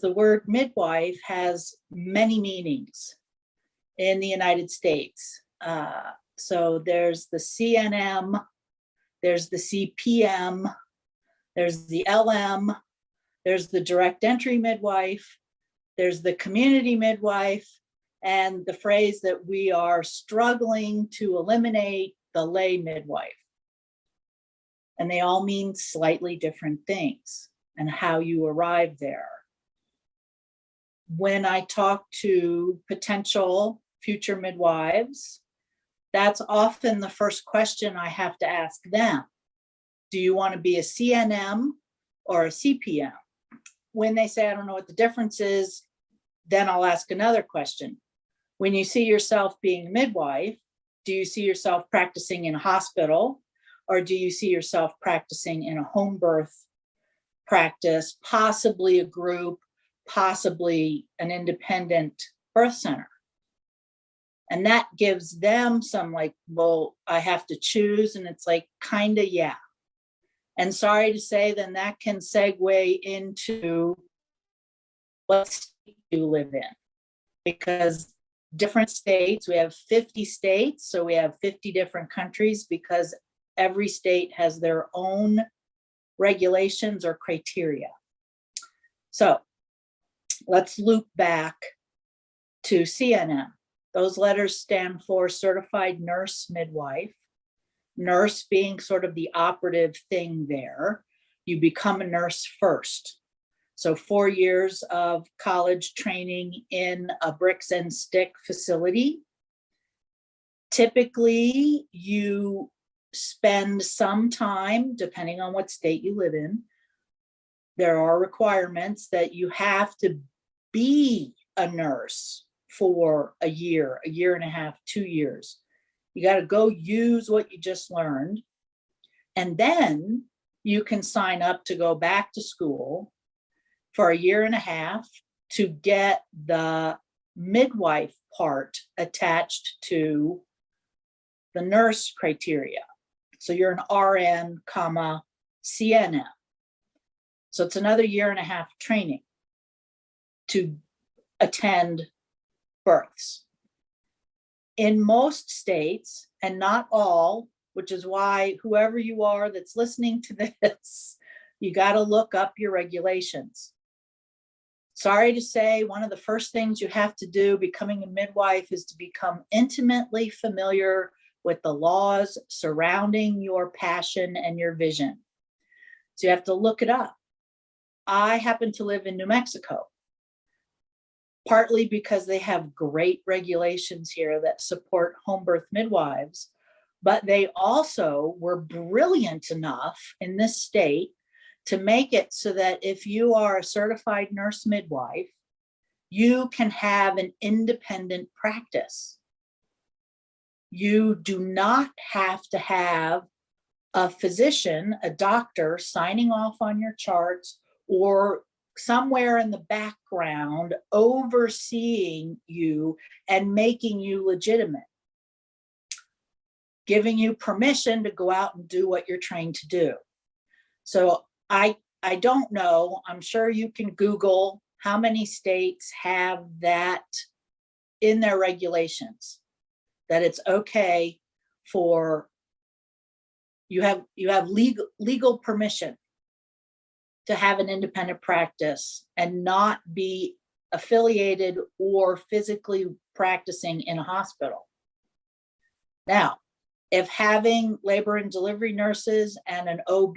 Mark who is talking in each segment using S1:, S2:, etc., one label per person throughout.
S1: the word midwife has many meanings in the United States. So there's the CNM, there's the CPM, there's the LM, there's the direct entry midwife, there's the community midwife, and the phrase that we are struggling to eliminate, the lay midwife. And they all mean slightly different things and how you arrive there. When I talk to potential future midwives, that's often the first question I have to ask them. Do you want to be a CNM or a CPM? When they say, I don't know what the difference is, then I'll ask another question. When you see yourself being a midwife, do you see yourself practicing in a hospital, or do you see yourself practicing in a home birth practice, possibly a group, possibly an independent birth center? And that gives them some like, well, I have to choose. And it's like, kind of, yeah. And sorry to say, then that can segue into what state you live in. Because different states, we have 50 states, so we have 50 different countries, because every state has their own regulations or criteria. So let's loop back to CNM. Those letters stand for Certified Nurse Midwife. Nurse being sort of the operative thing there. You become a nurse first. So 4 years of college training in a bricks and stick facility. Typically, you spend some time, depending on what state you live in, there are requirements that you have to be a nurse for a year and a half, 2 years. You got to go use what you just learned. And then you can sign up to go back to school for a year and a half to get the midwife part attached to the nurse criteria. So you're an RN, CNM. So it's another year and a half training to attend births. In most states, and not all, which is why whoever you are that's listening to this, you got to look up your regulations. Sorry to say, one of the first things you have to do becoming a midwife is to become intimately familiar with the laws surrounding your passion and your vision. So you have to look it up. I happen to live in New Mexico, partly because they have great regulations here that support home birth midwives, but they also were brilliant enough in this state to make it so that if you are a certified nurse midwife, you can have an independent practice. You do not have to have a physician, a doctor signing off on your charts, or somewhere in the background overseeing you and making you legitimate, giving you permission to go out and do what you're trained to do. So I don't know, I'm sure you can Google how many states have that in their regulations, that it's okay for, you have legal permission to have an independent practice and not be affiliated or physically practicing in a hospital. Now, if having labor and delivery nurses and an OB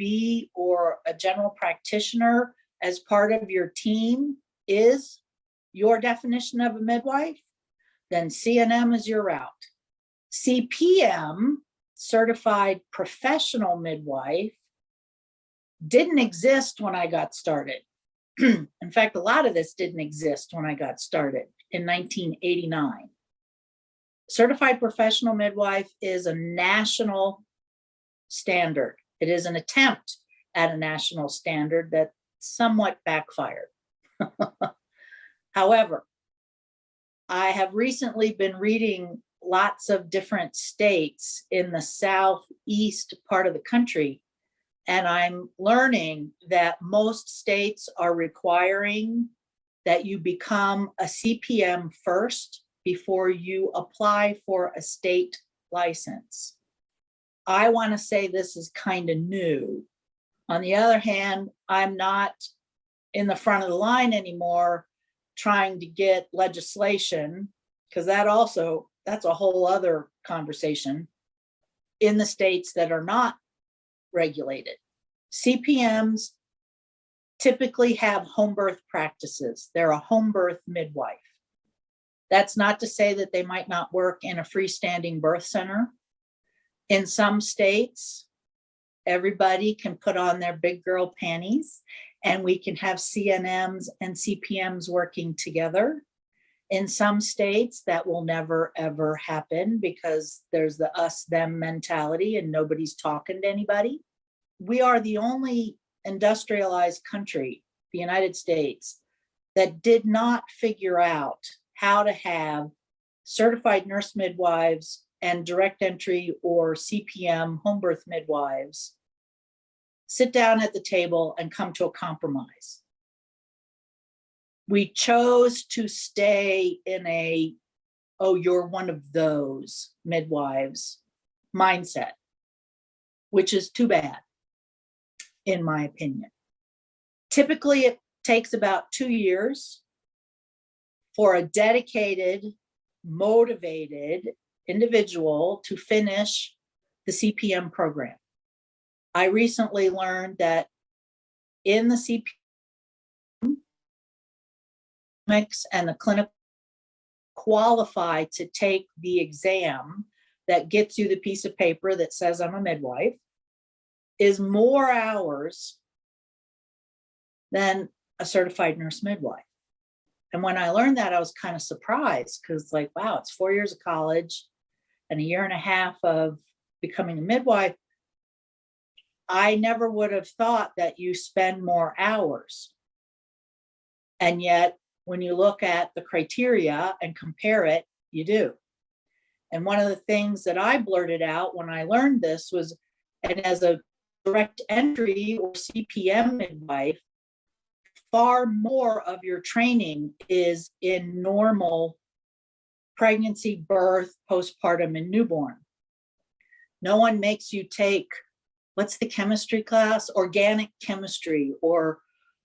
S1: or a general practitioner as part of your team is your definition of a midwife, then CNM is your route. CPM, Certified Professional Midwife, didn't exist when I got started. In fact, a lot of this didn't exist when I got started in 1989. Certified Professional Midwife is a national standard. It is an attempt at a national standard that somewhat backfired. However, I have recently been reading lots of different states in the southeast part of the country, and I'm learning that most states are requiring that you become a CPM first before you apply for a state license. I want to say this is kind of new. On the other hand, I'm not in the front of the line anymore trying to get legislation, because that's a whole other conversation, in the states that are not regulated. CPMs typically have home birth practices. They're a home birth midwife. That's not to say that they might not work in a freestanding birth center. In some states, everybody can put on their big girl panties and we can have CNMs and CPMs working together. In some states, that will never, ever happen because there's the us, them mentality and nobody's talking to anybody. We are the only industrialized country, the United States, that did not figure out how to have certified nurse midwives and direct entry or CPM home birth midwives sit down at the table and come to a compromise. We chose to stay in a, oh, you're one of those midwives mindset, which is too bad, in my opinion. Typically, it takes about 2 years for a dedicated, motivated individual to finish the CPM program. I recently learned that in the CPM and the clinical qualify to take the exam that gets you the piece of paper that says I'm a midwife is more hours than a certified nurse midwife. And when I learned that, I was kind of surprised because, like, wow, it's 4 years of college and a year and a half of becoming a midwife. I never would have thought that you spend more hours. And yet, when you look at the criteria and compare it, you do. And one of the things that I blurted out when I learned this was, and as a direct entry or CPM midwife, far more of your training is in normal pregnancy, birth, postpartum, and newborn. No one makes you take, what's the chemistry class? Organic chemistry, or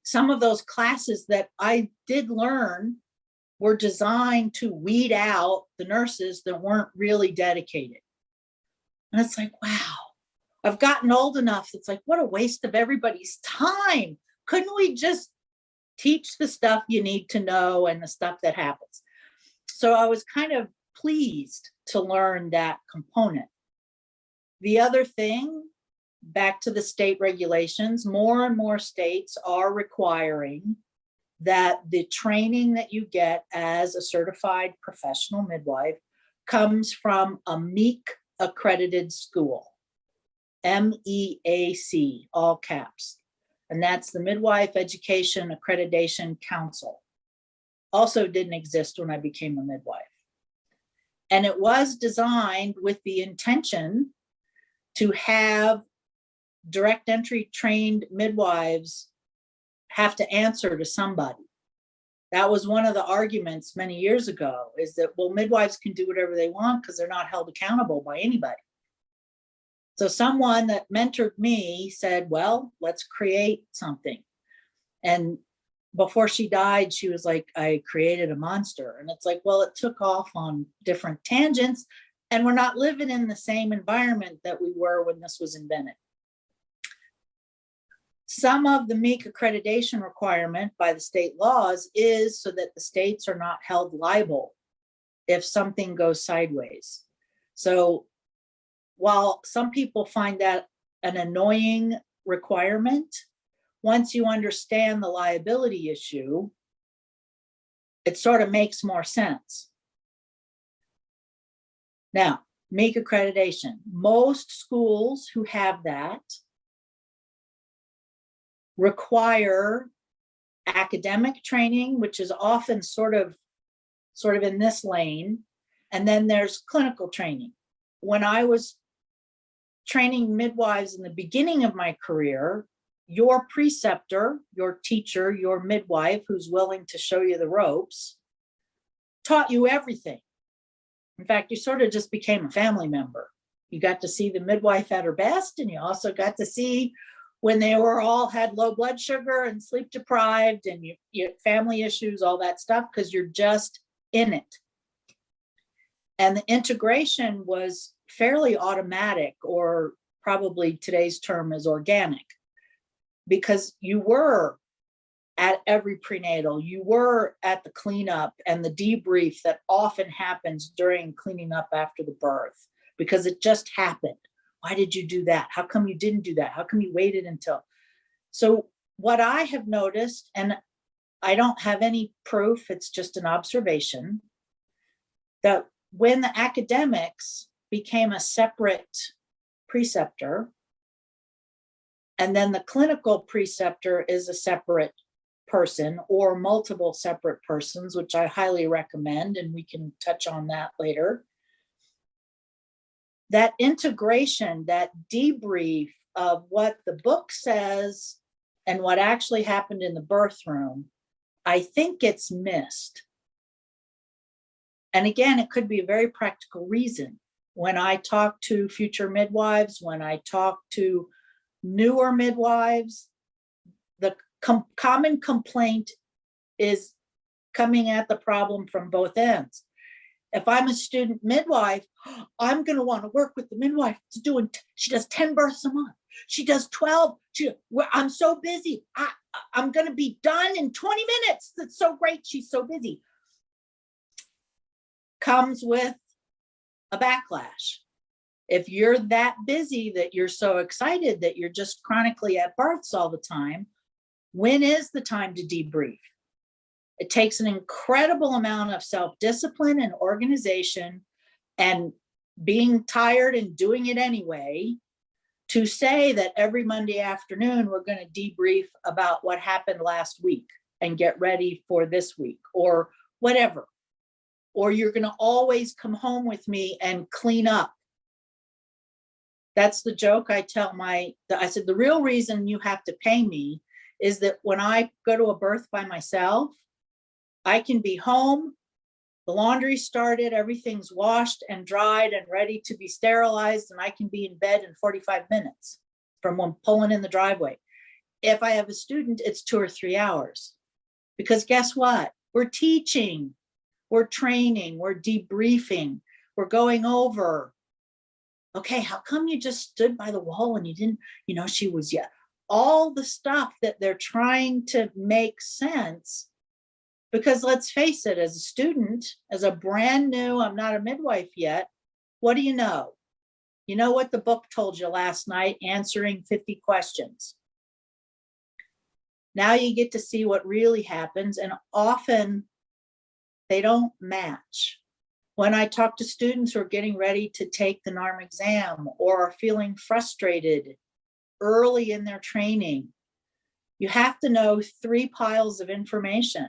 S1: some of those classes that I did learn were designed to weed out the nurses that weren't really dedicated. And it's like, wow, I've gotten old enough. It's like, what a waste of everybody's time. Couldn't we just teach the stuff you need to know and the stuff that happens? So I was kind of pleased to learn that component. The other thing, back to the state regulations, more and more states are requiring that the training that you get as a certified professional midwife comes from a MEAC accredited school, MEAC, all caps. And that's the Midwife Education Accreditation Council. Also didn't exist when I became a midwife. And it was designed with the intention to have direct entry trained midwives have to answer to somebody. That was one of the arguments many years ago, is that, well, midwives can do whatever they want because they're not held accountable by anybody. So someone that mentored me said, well, let's create something. And before she died, she was like, I created a monster. And it's like, well, it took off on different tangents, and we're not living in the same environment that we were when this was invented. Some of the MEAC accreditation requirement by the state laws is so that the states are not held liable if something goes sideways. So while some people find that an annoying requirement, once you understand the liability issue, it sort of makes more sense. Now, MEAC accreditation. Most schools who have that require academic training, which is often sort of in this lane, and then there's clinical training. When I was training midwives in the beginning of my career, your preceptor, your teacher, your midwife, who's willing to show you the ropes, taught you everything. In fact, you sort of just became a family member. You got to see the midwife at her best, and you also got to see when they were all had low blood sugar and sleep deprived and you family issues, all that stuff, because you're just in it. And the integration was fairly automatic, or probably today's term is organic, because you were at every prenatal, you were at the cleanup and the debrief that often happens during cleaning up after the birth, because it just happened. Why did you do that? How come you didn't do that? How come you waited until? So what I have noticed, and I don't have any proof, it's just an observation, that when the academics became a separate preceptor, and then the clinical preceptor is a separate person or multiple separate persons, which I highly recommend, and we can touch on that later. That integration, that debrief of what the book says and what actually happened in the birth room, I think it's missed. And again, it could be a very practical reason. When I talk to future midwives, when I talk to newer midwives, the common complaint is coming at the problem from both ends. If I'm a student midwife, I'm going to want to work with the midwife she does 10 births a month. She does 12. I'm so busy. I'm going to be done in 20 minutes. That's so great. She's so busy. Comes with a backlash. If you're that busy that you're so excited that you're just chronically at births all the time, when is the time to debrief? It takes an incredible amount of self-discipline and organization and being tired and doing it anyway to say that every Monday afternoon we're going to debrief about what happened last week and get ready for this week or whatever. Or you're going to always come home with me and clean up. That's the joke I tell I said, the real reason you have to pay me is that when I go to a birth by myself, I can be home, the laundry started, everything's washed and dried and ready to be sterilized, and I can be in bed in 45 minutes from when pulling in the driveway. If I have a student, it's 2 or 3 hours. Because guess what? We're teaching, we're training, we're debriefing, we're going over, okay, how come you just stood by the wall and you didn't, she was, all the stuff that they're trying to make sense. Because let's face it, as a student, as a brand new, I'm not a midwife yet, what do you know? You know what the book told you last night, answering 50 questions. Now you get to see what really happens, and often they don't match. When I talk to students who are getting ready to take the NARM exam or are feeling frustrated early in their training, you have to know 3 piles of information.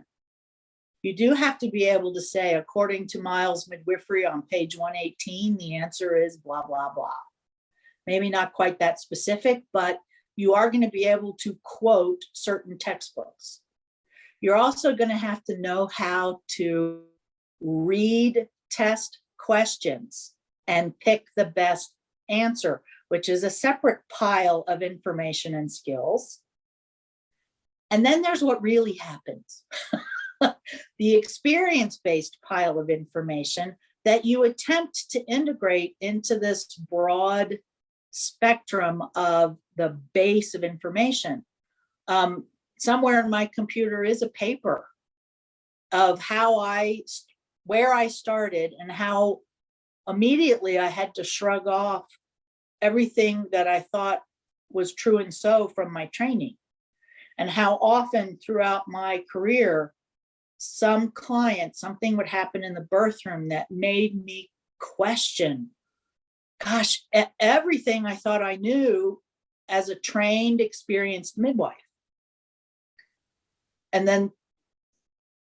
S1: You do have to be able to say, according to Miles Midwifery on page 118, the answer is blah, blah, blah. Maybe not quite that specific, but you are going to be able to quote certain textbooks. You're also going to have to know how to read test questions and pick the best answer, which is a separate pile of information and skills. And then there's what really happens. The experience-based pile of information that you attempt to integrate into this broad spectrum of the base of information. Somewhere in my computer is a paper of where I started and how immediately I had to shrug off everything that I thought was true and so from my training, and how often throughout my career, something would happen in the birth room that made me question, gosh, everything I thought I knew as a trained, experienced midwife. And then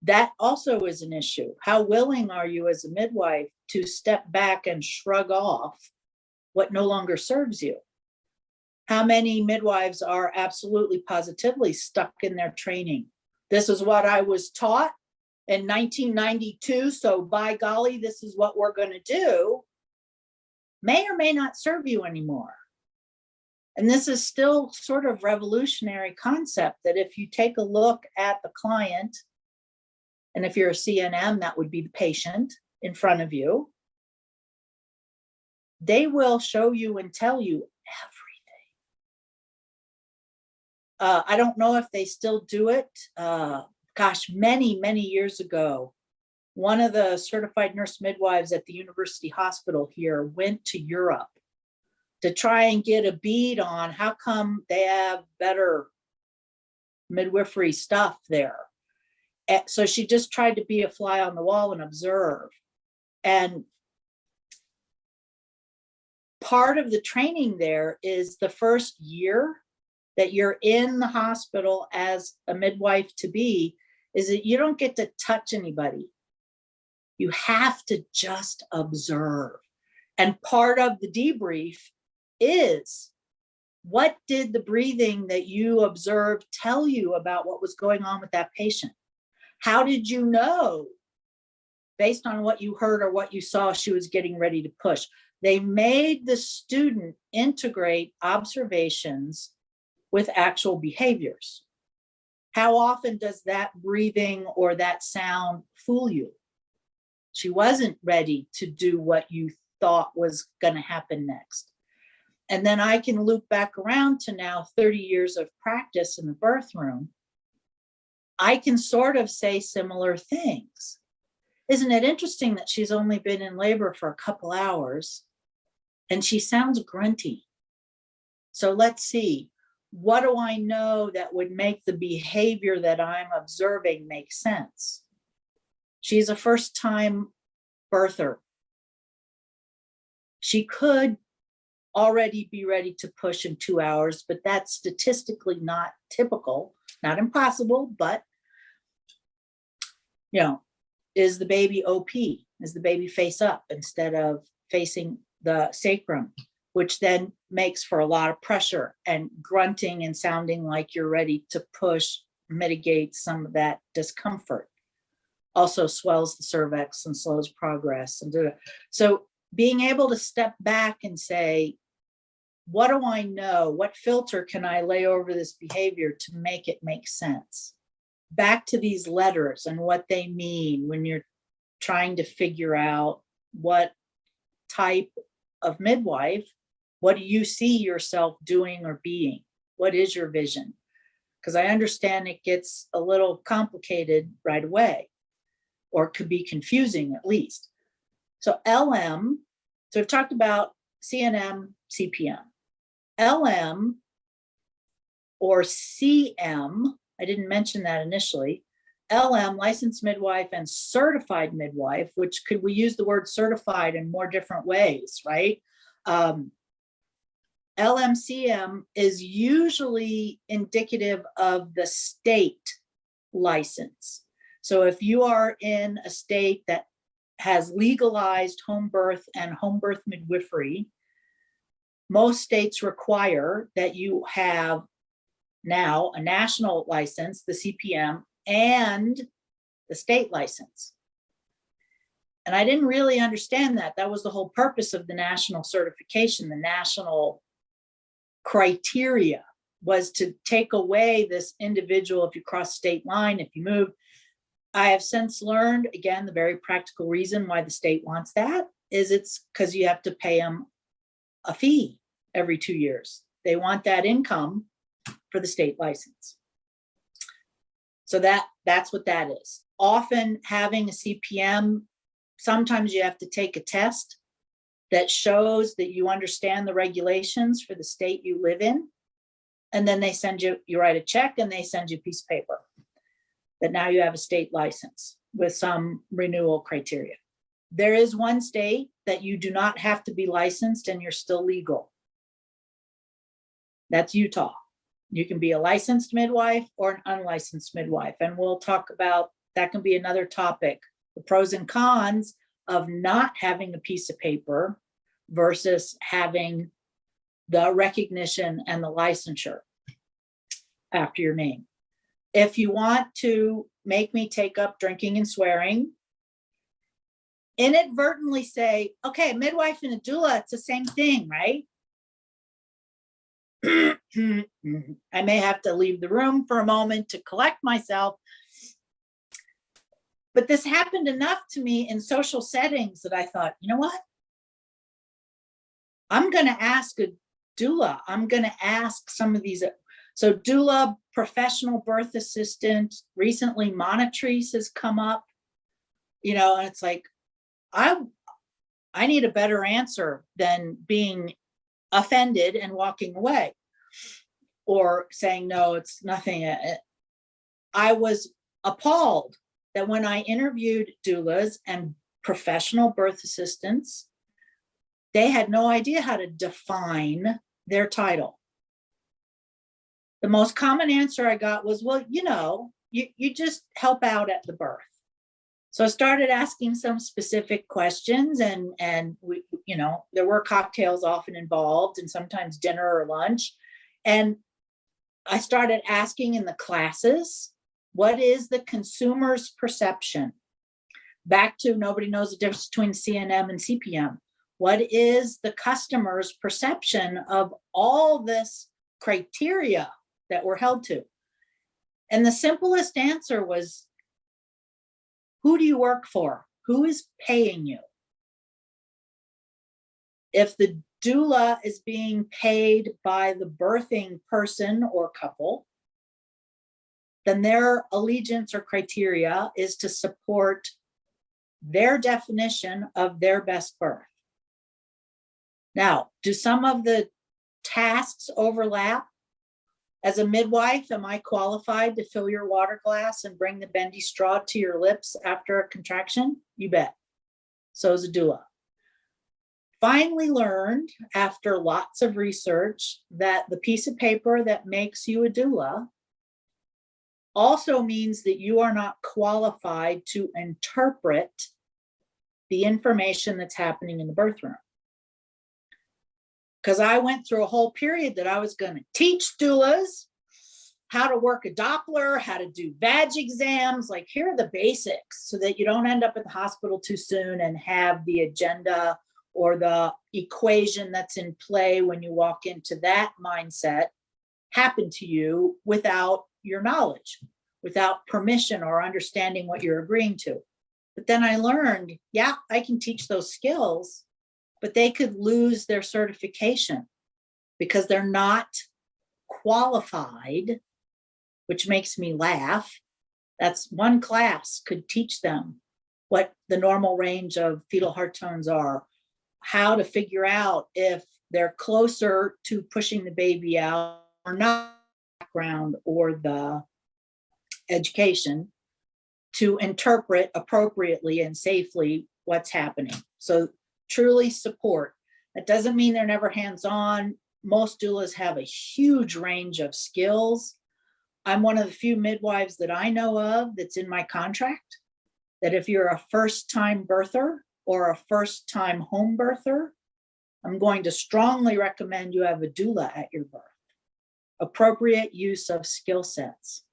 S1: that also is an issue. How willing are you as a midwife to step back and shrug off what no longer serves you? How many midwives are absolutely positively stuck in their training? This is what I was taught in 1992, so by golly, this is what we're going to do, may or may not serve you anymore. And this is still sort of revolutionary concept that if you take a look at the client, and if you're a CNM, that would be the patient in front of you, they will show you and tell you everything. I don't know if they still do it. Gosh, many, many years ago, one of the certified nurse midwives at the university hospital here went to Europe to try and get a bead on how come they have better midwifery stuff there. So she just tried to be a fly on the wall and observe. And part of the training there is the first year that you're in the hospital as a midwife to be, is that you don't get to touch anybody. You have to just observe. And part of the debrief is, what did the breathing that you observed tell you about what was going on with that patient? How did you know, based on what you heard or what you saw, she was getting ready to push? They made the student integrate observations with actual behaviors. How often does that breathing or that sound fool you? She wasn't ready to do what you thought was going to happen next. And then I can loop back around to now 30 years of practice in the birth room. I can sort of say similar things. Isn't it interesting that she's only been in labor for a couple hours and she sounds grunty? So let's see, what do I know that would make the behavior that I'm observing make sense? She's a first-time birther. She could already be ready to push in 2 hours, but that's statistically not typical, not impossible, but, you know, is the baby OP? Is the baby face up instead of facing the sacrum, which then makes for a lot of pressure, and grunting and sounding like you're ready to push mitigates some of that discomfort. Also swells the cervix and slows progress. And so being able to step back and say, what do I know? What filter can I lay over this behavior to make it make sense? Back to these letters and what they mean when you're trying to figure out what type of midwife, what do you see yourself doing or being? What is your vision? Because I understand it gets a little complicated right away, or could be confusing at least. So LM, so we've talked about CNM, CPM. LM or CM, I didn't mention that initially. LM, licensed midwife, and certified midwife, which could we use the word certified in more different ways, right? LMCM is usually indicative of the state license. So if you are in a state that has legalized home birth and home birth midwifery, most states require that you have now a national license, the CPM, and the state license. And I didn't really understand that. That was the whole purpose of the national certification. The national criteria was to take away this individual, if you cross state line, if you move. I have since learned, again, the very practical reason why the state wants that is it's because you have to pay them a fee every 2 years. They want that income for the state license. So that's what that is. Often having a CPM, sometimes you have to take a test that shows that you understand the regulations for the state you live in. And then they send you, you write a check and they send you a piece of paper that now you have a state license with some renewal criteria. There is one state that you do not have to be licensed and you're still legal. That's Utah. You can be a licensed midwife or an unlicensed midwife. And we'll talk about, that can be another topic, the pros and cons of not having a piece of paper versus having the recognition and the licensure after your name. If you want to make me take up drinking and swearing, inadvertently say, okay, midwife and a doula, it's the same thing, right? I may have to leave the room for a moment to collect myself. But this happened enough to me in social settings that I thought, you know what? I'm going to ask a doula. I'm going to ask some of these. So doula, professional birth assistant, recently monatrice has come up, you know, and it's like, I need a better answer than being offended and walking away or saying, no, it's nothing. I was appalled that when I interviewed doulas and professional birth assistants, they had no idea how to define their title. The most common answer I got was, well, you know, you just help out at the birth. So I started asking some specific questions, and we, you know, there were cocktails often involved and sometimes dinner or lunch. And I started asking in the classes, what is the consumer's perception? Back to nobody knows the difference between CNM and CPM. What is the customer's perception of all this criteria that we're held to? And the simplest answer was, who do you work for? Who is paying you? If the doula is being paid by the birthing person or couple, then their allegiance or criteria is to support their definition of their best birth. Now, do some of the tasks overlap? As a midwife, am I qualified to fill your water glass and bring the bendy straw to your lips after a contraction? You bet. So is a doula. Finally learned after lots of research that the piece of paper that makes you a doula also means that you are not qualified to interpret the information that's happening in the birth room. Because I went through a whole period that I was going to teach doulas how to work a Doppler, how to do vag exams, like here are the basics so that you don't end up at the hospital too soon and have the agenda or the equation that's in play when you walk into that mindset happen to you without your knowledge, without permission or understanding what you're agreeing to. But then I learned, yeah, I can teach those skills, but they could lose their certification because they're not qualified, which makes me laugh. That's one class could teach them what the normal range of fetal heart tones are, how to figure out if they're closer to pushing the baby out or not, background or the education to interpret appropriately and safely what's happening. So truly support. That doesn't mean they're never hands-on. Most doulas have a huge range of skills. I'm one of the few midwives that I know of that's in my contract, that if you're a first-time birther or a first-time home birther, I'm going to strongly recommend you have a doula at your birth. Appropriate use of skill sets.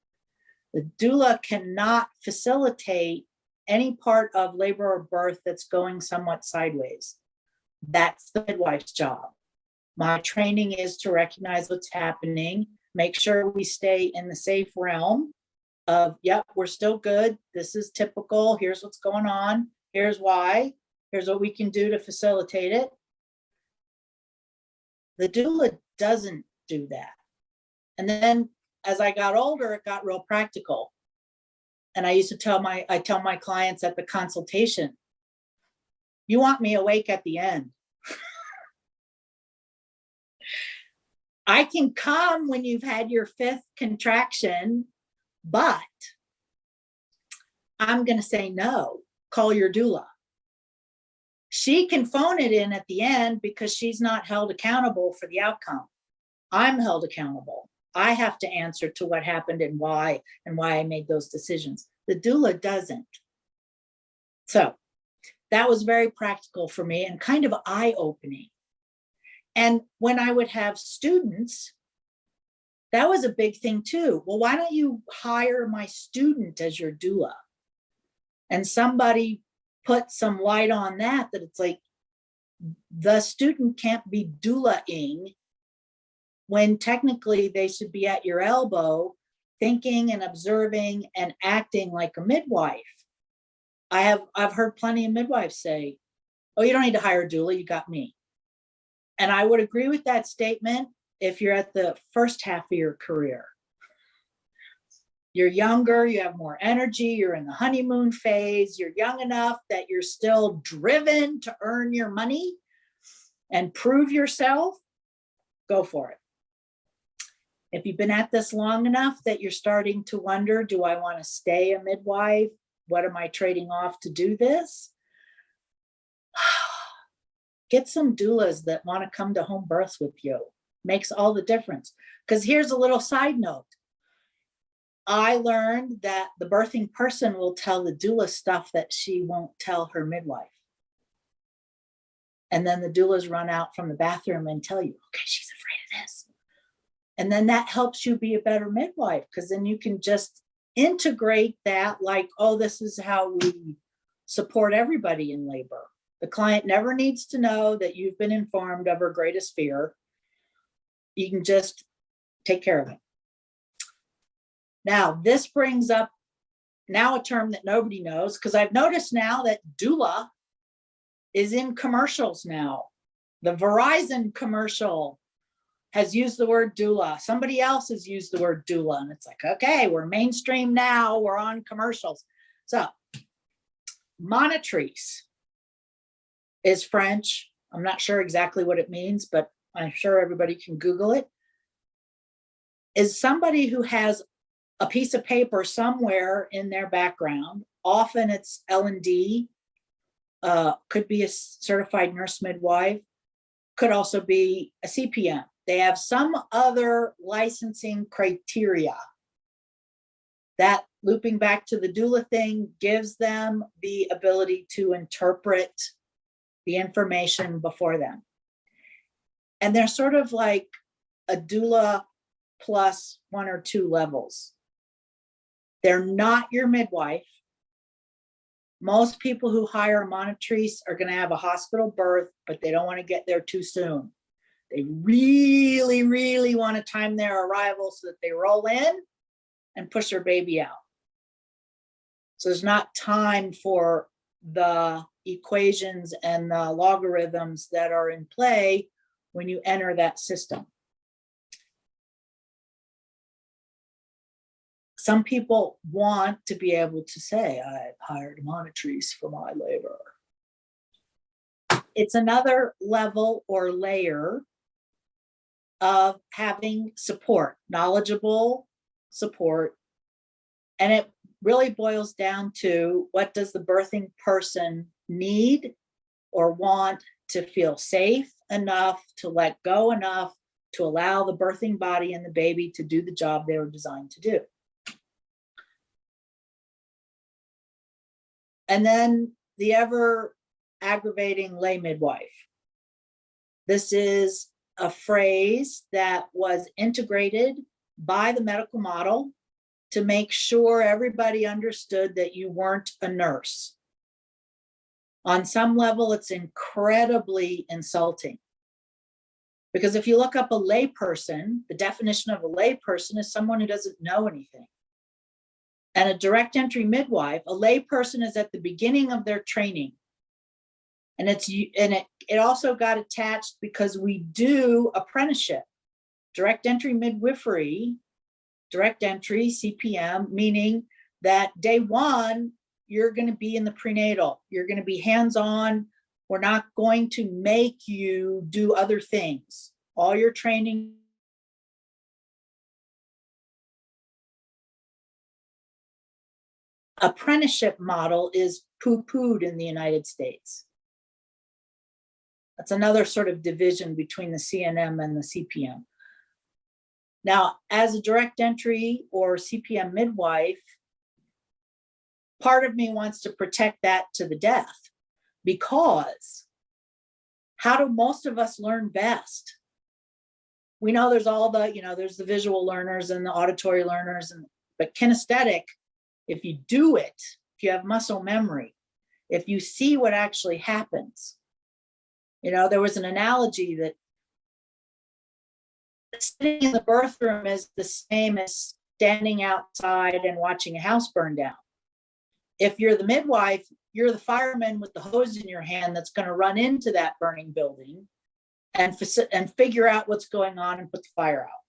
S1: The doula cannot facilitate any part of labor or birth that's going somewhat sideways. That's the midwife's job. My training is to recognize what's happening, make sure we stay in the safe realm of, yep, we're still good. This is typical. Here's what's going on. Here's why. Here's what we can do to facilitate it. The doula doesn't do that. And then as I got older, it got real practical. And I used to tell my clients at the consultation, you want me awake at the end. I can come when you've had your 5th contraction, but I'm going to say no, call your doula. She can phone it in at the end because she's not held accountable for the outcome. I'm held accountable. I have to answer to what happened and why I made those decisions. The doula doesn't. So that was very practical for me and kind of eye-opening. And when I would have students, that was a big thing too. Well, why don't you hire my student as your doula? And somebody put some light on that it's like, the student can't be doula-ing when technically they should be at your elbow, thinking and observing and acting like a midwife. I've heard plenty of midwives say, oh, you don't need to hire a doula, you got me. And I would agree with that statement if you're at the first half of your career. You're younger, you have more energy, you're in the honeymoon phase, you're young enough that you're still driven to earn your money and prove yourself, go for it. If you've been at this long enough that you're starting to wonder, do I want to stay a midwife? What am I trading off to do this? Get some doulas that want to come to home births with you. Makes all the difference. Because here's a little side note. I learned that the birthing person will tell the doula stuff that she won't tell her midwife. And then the doulas run out from the bathroom and tell you, okay, she's afraid of this. And then that helps you be a better midwife, because then you can just integrate that like, oh, this is how we support everybody in labor. The client never needs to know that you've been informed of her greatest fear. You can just take care of it. Now, this brings up now a term that nobody knows, because I've noticed now that doula is in commercials now. The Verizon commercial has used the word doula. Somebody else has used the word doula. And it's like, okay, we're mainstream now. We're on commercials. So monatrice is French. I'm not sure exactly what it means, but I'm sure everybody can Google it. Is somebody who has a piece of paper somewhere in their background. Often it's L&D, could be a certified nurse midwife, could also be a CPM. They have some other licensing criteria that, looping back to the doula thing, gives them the ability to interpret the information before them. And they're sort of like a doula plus 1 or 2 levels. They're not your midwife. Most people who hire a monatrice are going to have a hospital birth, but they don't want to get there too soon. They really, really want to time their arrival so that they roll in and push their baby out. So there's not time for the equations and the logarithms that are in play when you enter that system. Some people want to be able to say, I've hired a monatrice for my labor. It's another level or layer of having support, knowledgeable support. And it really boils down to, what does the birthing person need or want to feel safe enough, to let go enough, to allow the birthing body and the baby to do the job they were designed to do. And then the ever aggravating lay midwife. This is a phrase that was integrated by the medical model to make sure everybody understood that you weren't a nurse. On some level, it's incredibly insulting. Because if you look up a lay person, the definition of a lay person is someone who doesn't know anything. And a direct entry midwife, a lay person, is at the beginning of their training. And it also got attached because we do apprenticeship. Direct entry midwifery, direct entry CPM, meaning that day one, you're going to be in the prenatal. You're going to be hands-on. We're not going to make you do other things. All your training. Apprenticeship model is poo-pooed in the United States. That's another sort of division between the CNM and the CPM. Now, as a direct entry or CPM midwife, part of me wants to protect that to the death, because how do most of us learn best? We know there's all the, there's the visual learners and the auditory learners, but kinesthetic, if you do it, if you have muscle memory, if you see what actually happens. There was an analogy that sitting in the birth room is the same as standing outside and watching a house burn down. If you're the midwife, you're the fireman with the hose in your hand that's going to run into that burning building and figure out what's going on and put the fire out.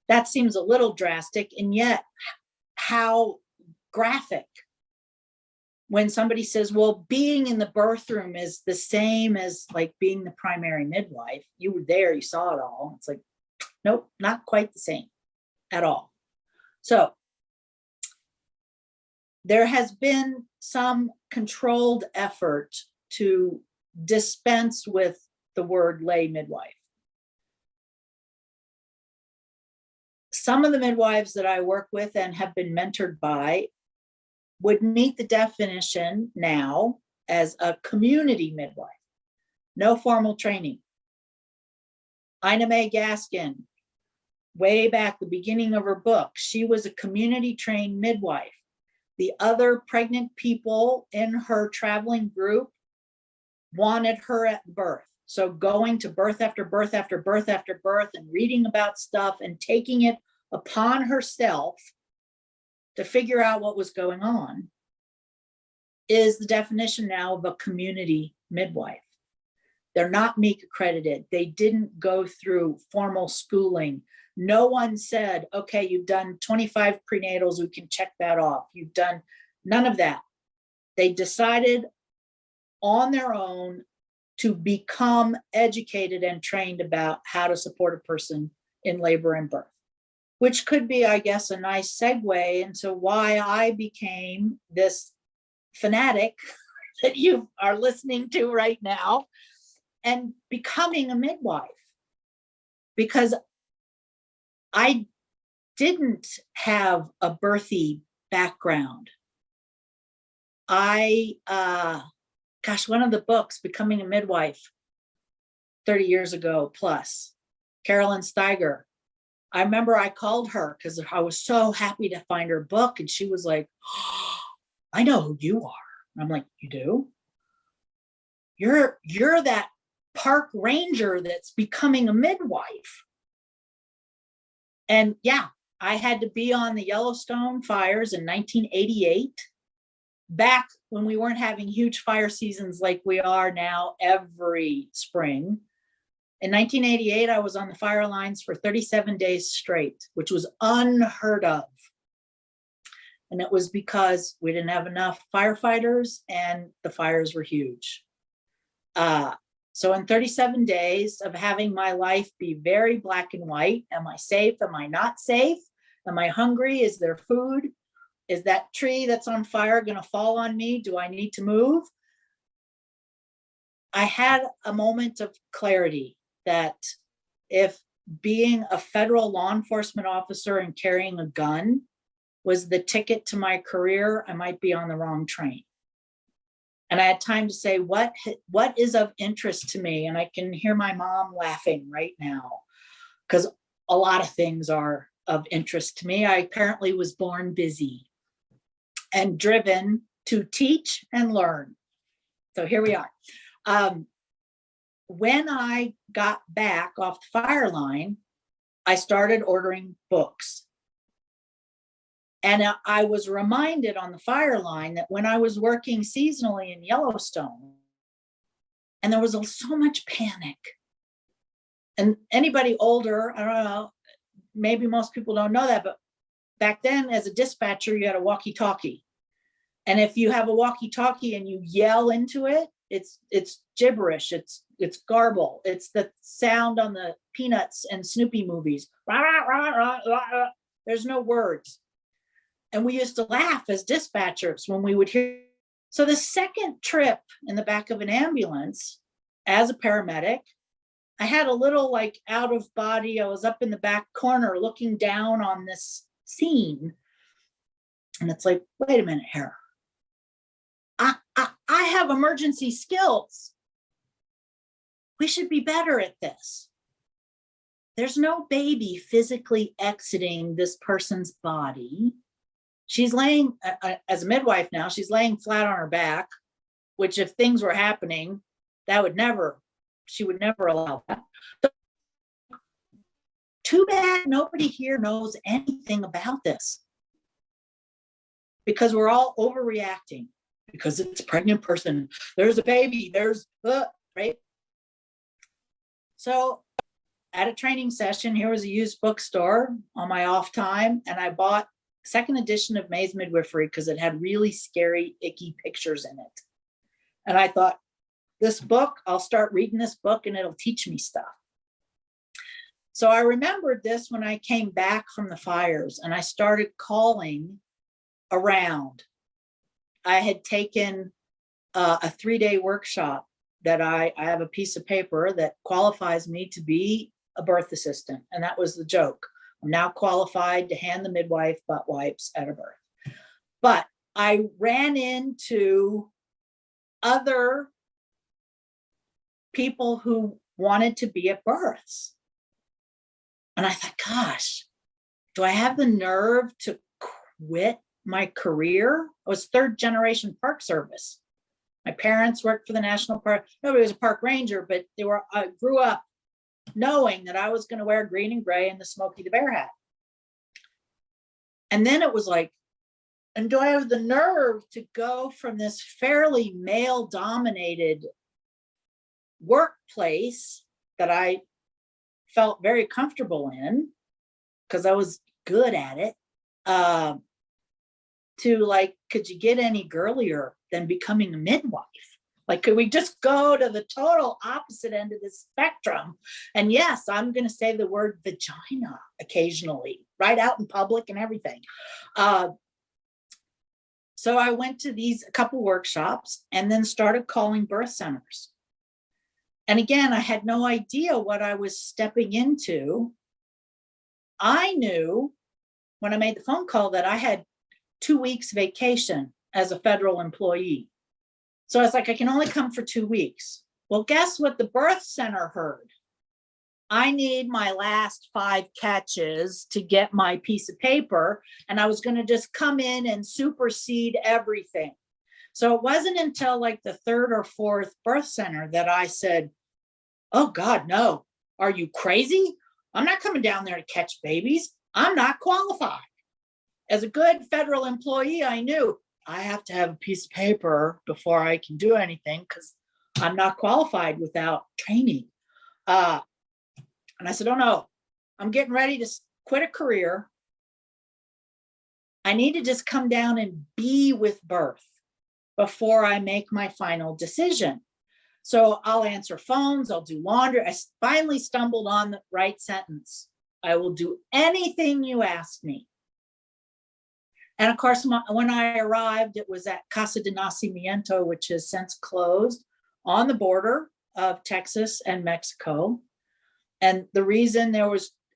S1: That seems a little drastic, and yet how graphic when somebody says, well, being in the birth room is the same as like being the primary midwife. You were there, you saw it all. It's like, nope, not quite the same at all. So there has been some controlled effort to dispense with the word lay midwife. Some of the midwives that I work with and have been mentored by would meet the definition now as a community midwife. No formal training. Ina May Gaskin, way back the beginning of her book, she was a community trained midwife. The other pregnant people in her traveling group wanted her at birth. So going to birth after birth after birth after birth and reading about stuff and taking it upon herself to figure out what was going on is the definition now of a community midwife. They're not MEAC accredited. They didn't go through formal schooling. No one said, okay, you've done 25 prenatals, we can check that off. You've done none of that. They decided on their own to become educated and trained about how to support a person in labor and birth, which could be, I guess, a nice segue into why I became this fanatic that you are listening to right now and becoming a midwife. Because I didn't have a birthy background. One of the books, Becoming a Midwife, 30 years ago plus, Carolyn Steiger, I remember I called her because I was so happy to find her book. And she was like, oh, I know who you are. And I'm like, you do? You're that park ranger that's becoming a midwife. And yeah, I had to be on the Yellowstone fires in 1988, back when we weren't having huge fire seasons like we are now every spring. In 1988, I was on the fire lines for 37 days straight, which was unheard of. And it was because we didn't have enough firefighters and the fires were huge. So in 37 days of having my life be very black and white, am I safe? Am I not safe? Am I hungry? Is there food? Is that tree that's on fire going to fall on me? Do I need to move? I had a moment of clarity that if being a federal law enforcement officer and carrying a gun was the ticket to my career, I might be on the wrong train. And I had time to say, what is of interest to me? And I can hear my mom laughing right now because a lot of things are of interest to me. I apparently was born busy and driven to teach and learn. So here we are. When I got back off the fire line, I started ordering books. And I was reminded on the fire line that when I was working seasonally in Yellowstone, and there was so much panic. And anybody older, I don't know, maybe most people don't know that, but back then as a dispatcher, you had a walkie-talkie. And if you have a walkie-talkie and you yell into it, it's gibberish, it's garble, it's the sound on the Peanuts and Snoopy movies. Rah, rah, rah, rah, rah. There's no words. And we used to laugh as dispatchers when we would hear. So the second trip in the back of an ambulance as a paramedic, I had a little like out of body. I was up in the back corner looking down on this scene. And it's like, wait a minute here. I have emergency skills. we should be better at this. There's no baby physically exiting this person's body. She's laying, as a midwife now, she's laying flat on her back, which if things were happening, she would never allow that. So, too bad nobody here knows anything about this, because we're all overreacting because it's a pregnant person. There's a baby, right? So at a training session, here was a used bookstore on my off time, and I bought second edition of May's Midwifery because it had really scary, icky pictures in it. And I thought, this book, I'll start reading this book and it'll teach me stuff. So I remembered this when I came back from the fires and I started calling around. I had taken a 3-day workshop that I have a piece of paper that qualifies me to be a birth assistant. And that was the joke. I'm now qualified to hand the midwife butt wipes at a birth. But I ran into other people who wanted to be at births. And I thought, gosh, do I have the nerve to quit my career? I was 3rd generation Park Service. My parents worked for the National Park. Nobody was a park ranger, but I grew up knowing that I was going to wear green and gray and the Smokey the Bear hat. And then it was like, and do I have the nerve to go from this fairly male dominated workplace that I felt very comfortable in because I was good at it, to like, could you get any girlier than becoming a midwife? Like, could we just go to the total opposite end of the spectrum? And yes, I'm going to say the word vagina occasionally, right out in public and everything. So I went to a couple workshops and then started calling birth centers. And again, I had no idea what I was stepping into. I knew when I made the phone call that I had 2 weeks vacation as a federal employee. So I was like, I can only come for 2 weeks. Well, guess what the birth center heard? I need my last 5 catches to get my piece of paper, and I was going to just come in and supersede everything. So it wasn't until like the 3rd or 4th birth center that I said, oh God, no. Are you crazy? I'm not coming down there to catch babies. I'm not qualified. As a good federal employee, I knew I have to have a piece of paper before I can do anything because I'm not qualified without training. And I said, oh no, I'm getting ready to quit a career. I need to just come down and be with birth before I make my final decision. So I'll answer phones, I'll do laundry. I finally stumbled on the right sentence. I will do anything you ask me. And of course, when I arrived, it was at Casa de Nacimiento, which has since closed, on the border of Texas and Mexico. And the reason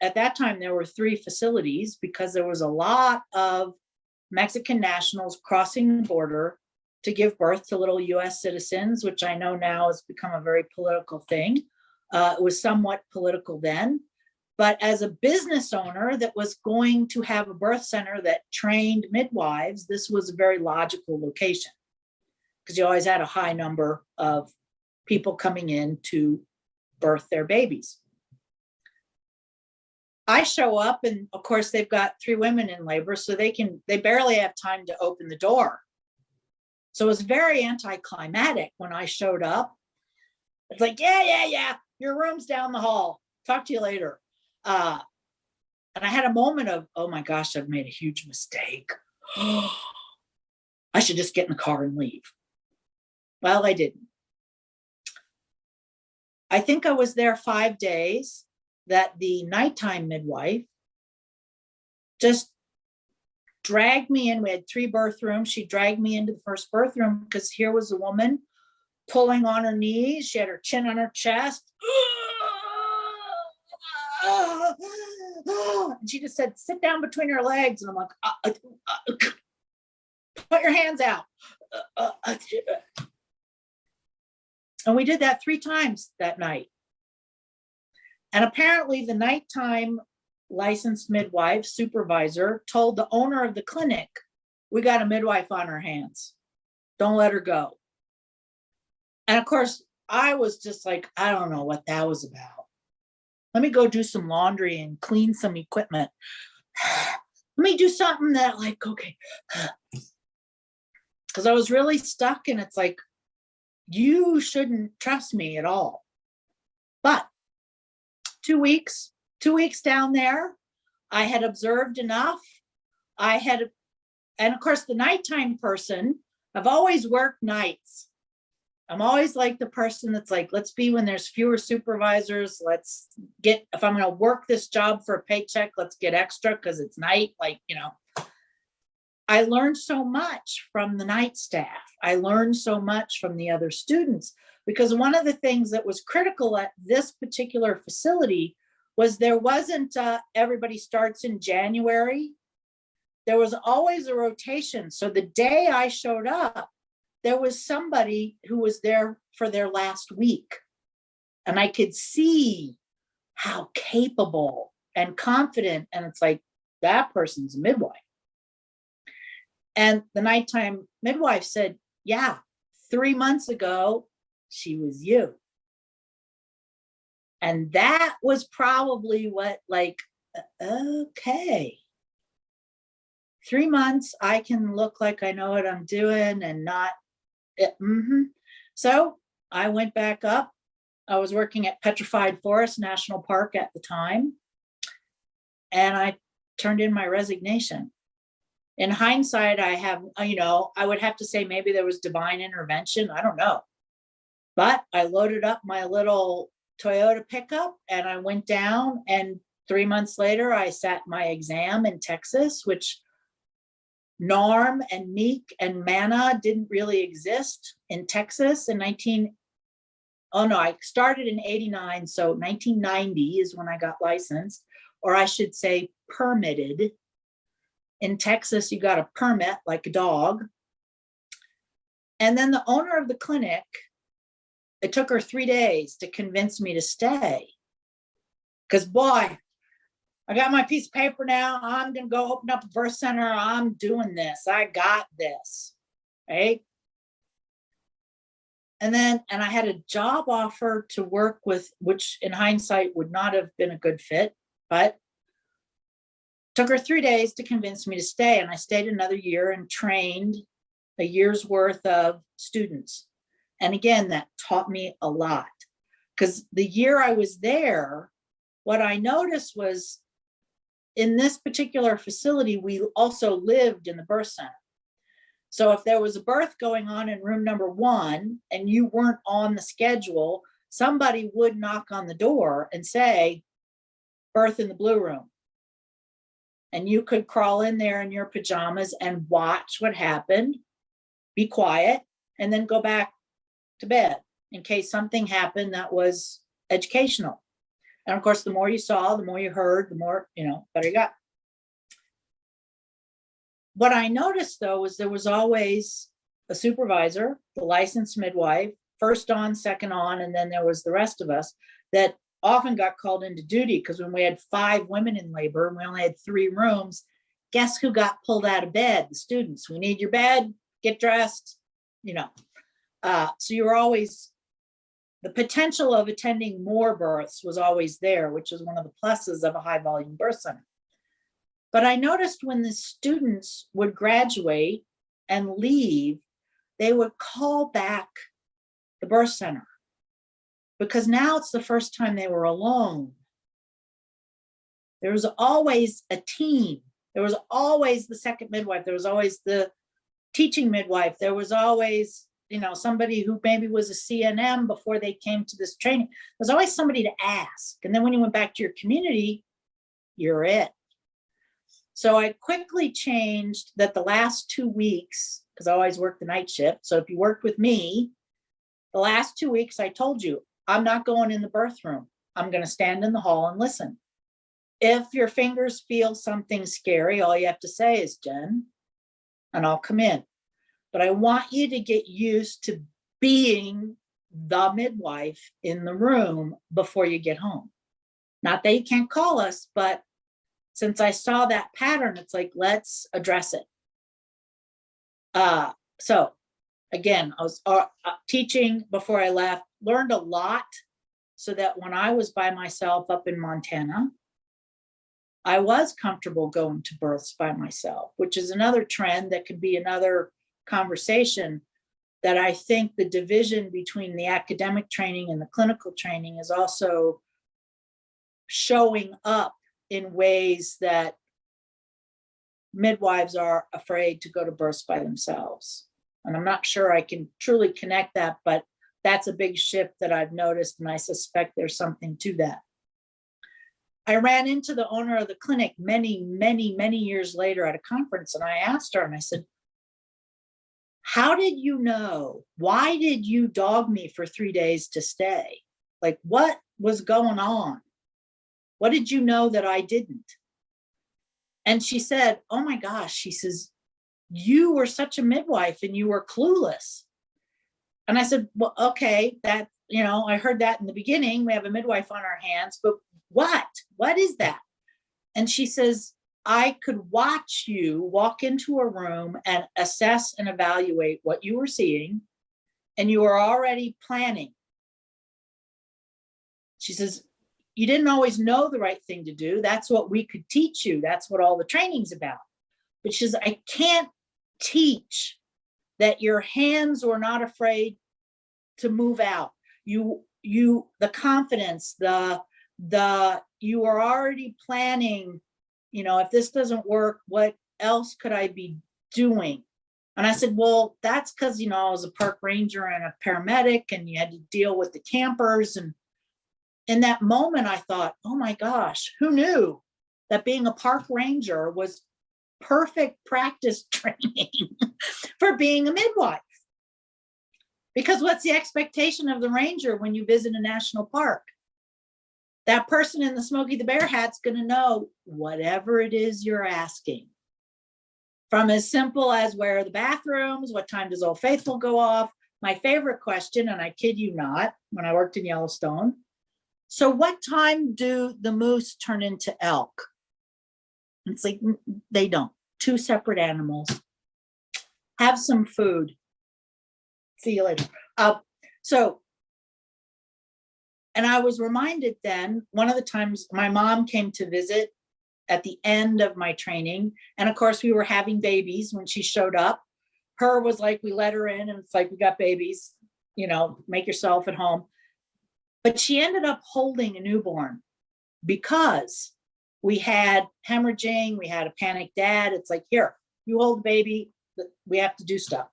S1: at that time, there were 3 facilities because there was a lot of Mexican nationals crossing the border to give birth to little US citizens, which I know now has become a very political thing. It was somewhat political then. But as a business owner that was going to have a birth center that trained midwives, this was a very logical location because you always had a high number of people coming in to birth their babies. I show up and of course they've got 3 women in labor, so they barely have time to open the door. So it was very anticlimactic when I showed up. It's like, yeah, your room's down the hall. Talk to you later. And I had a moment of, oh my gosh, I've made a huge mistake. I should just get in the car and leave. Well, I didn't. I think I was there 5 days that the nighttime midwife just dragged me in. We had 3 birth rooms. She dragged me into the first birth room because here was a woman pulling on her knees. She had her chin on her chest. And she just said, sit down between her legs. And I'm like, put your hands out. And we did that 3 times that night. And apparently the nighttime licensed midwife supervisor told the owner of the clinic, we got a midwife on our hands. Don't let her go. And of course, I was just like, I don't know what that was about. Let me go do some laundry and clean some equipment. Let me do something that like, okay. Because I was really stuck, and it's like, you shouldn't trust me at all. But 2 weeks down there, I had observed enough. And of course, the nighttime person, I've always worked nights. I'm always like the person that's like, let's be when there's fewer supervisors. Let's get, if I'm going to work this job for a paycheck, let's get extra because it's night. Like, you know, I learned so much from the night staff. I learned so much from the other students, because one of the things that was critical at this particular facility was there wasn't everybody starts in January. There was always a rotation. So the day I showed up, there was somebody who was there for their last week. And I could see how capable and confident, and it's like, that person's a midwife. And the nighttime midwife said, yeah, 3 months ago, she was you. And that was probably what, like, okay. 3 months, I can look like I know what I'm doing and not. So I went back up. I was working at Petrified Forest National Park at the time, and I turned in my resignation. In hindsight, I have, I would have to say maybe there was divine intervention. I don't know. But I loaded up my little Toyota pickup and I went down, and 3 months later, I sat my exam in Texas, which NARM and MEEK and MANA didn't really exist in Texas in I started in 89. So 1990 is when I got licensed, or I should say permitted. In Texas, you got a permit like a dog. And then the owner of the clinic, it took her 3 days to convince me to stay. Because boy, I got my piece of paper now. I'm going to go open up a birth center. I'm doing this. I got this. Right. And I had a job offer to work with, which in hindsight would not have been a good fit, but took her 3 days to convince me to stay. And I stayed another year and trained a year's worth of students. And again, that taught me a lot, because the year I was there, what I noticed was, in this particular facility, we also lived in the birth center. So if there was a birth going on in room number 1 and you weren't on the schedule, somebody would knock on the door and say, birth in the blue room. And you could crawl in there in your pajamas and watch what happened, be quiet, and then go back to bed in case something happened that was educational. And of course, the more you saw, the more you heard, the more, better you got. What I noticed, though, was there was always a supervisor, the licensed midwife, first on, second on, and then there was the rest of us that often got called into duty, because when we had 5 women in labor and we only had 3 rooms, guess who got pulled out of bed? The students. We need your bed, get dressed, So you were always, the potential of attending more births was always there, which is one of the pluses of a high volume birth center. But I noticed when the students would graduate and leave, they would call back the birth center, because now it's the first time they were alone. There was always a team. There was always the second midwife. There was always the teaching midwife. There was always, somebody who maybe was a CNM before they came to this training. There's always somebody to ask. And then when you went back to your community, you're it. So I quickly changed that the last 2 weeks, because I always worked the night shift. So if you worked with me, the last 2 weeks, I told you, I'm not going in the birth room. I'm going to stand in the hall and listen. If your fingers feel something scary, all you have to say is, Jen, and I'll come in. But I want you to get used to being the midwife in the room before you get home. Not that you can't call us, but since I saw that pattern, it's like, let's address it. So again, I was teaching before I left, learned a lot so that when I was by myself up in Montana, I was comfortable going to births by myself, which is another trend that could be another conversation, that I think the division between the academic training and the clinical training is also showing up in ways that midwives are afraid to go to births by themselves. And I'm not sure I can truly connect that, but that's a big shift that I've noticed, and I suspect there's something to that. I ran into the owner of the clinic many, many, many years later at a conference, and I asked her, and I said, how did you know? Why did you dog me for 3 days to stay? Like, what was going on? What did you know that I didn't? And she said, oh my gosh, she says, you were such a midwife and you were clueless. And I said, well, okay, that, I heard that in the beginning, we have a midwife on our hands, but what is that? And she says, I could watch you walk into a room and assess and evaluate what you were seeing, and you were already planning. She says, you didn't always know the right thing to do. That's what we could teach you. That's what all the training's about. But she says, I can't teach that your hands were not afraid to move out. The confidence, you were already planning, if this doesn't work, what else could I be doing? And I said, well, that's because, I was a park ranger and a paramedic, and you had to deal with the campers. And in that moment, I thought, oh my gosh, who knew that being a park ranger was perfect practice training for being a midwife? Because what's the expectation of the ranger when you visit a national park? That person in the Smokey the Bear hat's going to know whatever it is you're asking. From as simple as where are the bathrooms, what time does Old Faithful go off? My favorite question, and I kid you not, when I worked in Yellowstone, so what time do the moose turn into elk? It's like, they don't. Two separate animals. Have some food. See you later. And I was reminded then, one of the times my mom came to visit at the end of my training, and of course we were having babies when she showed up. Her was like, we let her in, and it's like, we got babies, make yourself at home. But she ended up holding a newborn because we had hemorrhaging, we had a panicked dad. It's like, here, you hold the baby, we have to do stuff.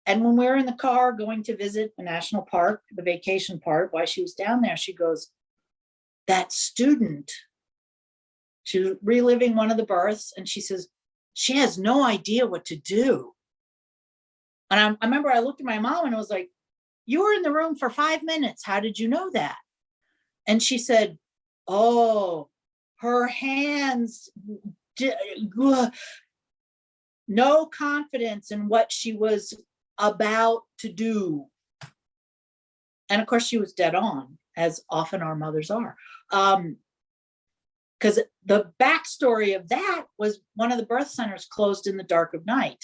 S1: And when we were in the car going to visit a national park, the vacation part, while she was down there, she goes, that student, she was reliving one of the births, and she says, she has no idea what to do. And I remember I looked at my mom and I was like, you were in the room for 5 minutes. How did you know that? And she said, oh, her hands, no confidence in what she was about to do. And of course she was dead on, as often our mothers are. Because the backstory of that was one of the birth centers closed in the dark of night.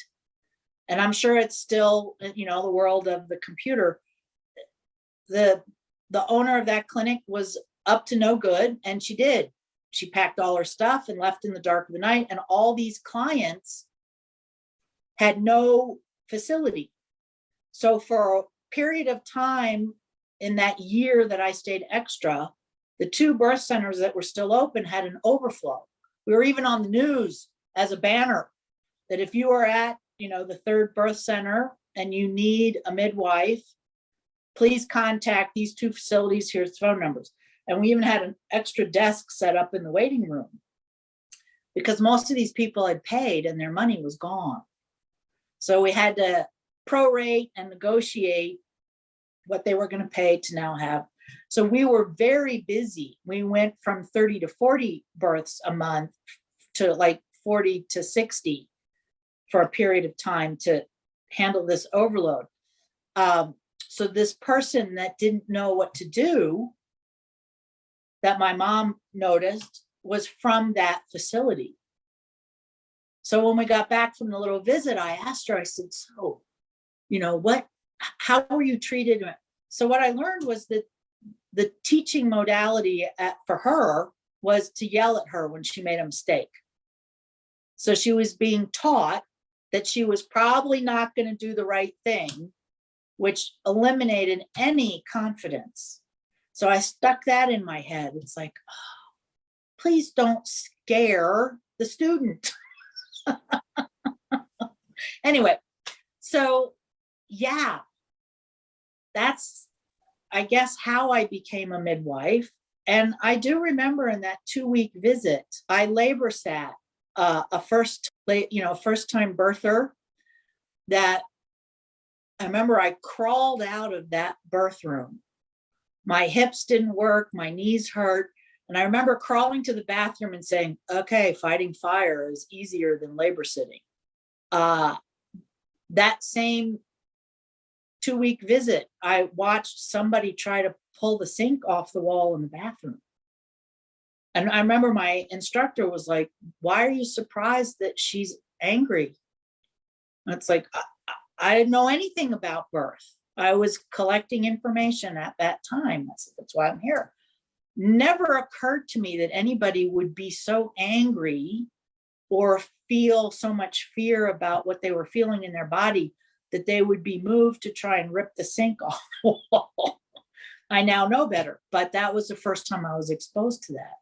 S1: And I'm sure it's still, the world of the computer. The owner of that clinic was up to no good, and she did. She packed all her stuff and left in the dark of the night, and all these clients had no facility. So for a period of time in that year that I stayed extra, the 2 birth centers that were still open had an overflow. We were even on the news as a banner that if you are at, the 3rd birth center and you need a midwife, please contact these 2 facilities. Here's phone numbers. And we even had an extra desk set up in the waiting room because most of these people had paid and their money was gone. So we had to prorate and negotiate what they were going to pay to now have. So we were very busy. We went from 30 to 40 births a month to like 40 to 60 for a period of time to handle this overload. So this person that didn't know what to do, that my mom noticed, was from that facility. So when we got back from the little visit, I asked her, I said, so, how were you treated? So what I learned was that the teaching modality for her was to yell at her when she made a mistake. So she was being taught that she was probably not going to do the right thing, which eliminated any confidence. So I stuck that in my head. It's like, oh, please don't scare the student. Anyway, so yeah, that's, I guess, how I became a midwife. And I do remember in that 2-week visit, I labor sat a first-time birther, that I remember I crawled out of that birth room. My hips didn't work, my knees hurt. And I remember crawling to the bathroom and saying, okay, fighting fire is easier than labor sitting. That same 2-week visit, I watched somebody try to pull the sink off the wall in the bathroom. And I remember my instructor was like, why are you surprised that she's angry? And it's like, I didn't know anything about birth. I was collecting information at that time. That's why I'm here. Never occurred to me that anybody would be so angry or feel so much fear about what they were feeling in their body that they would be moved to try and rip the sink off the wall. I now know better, but that was the first time I was exposed to that.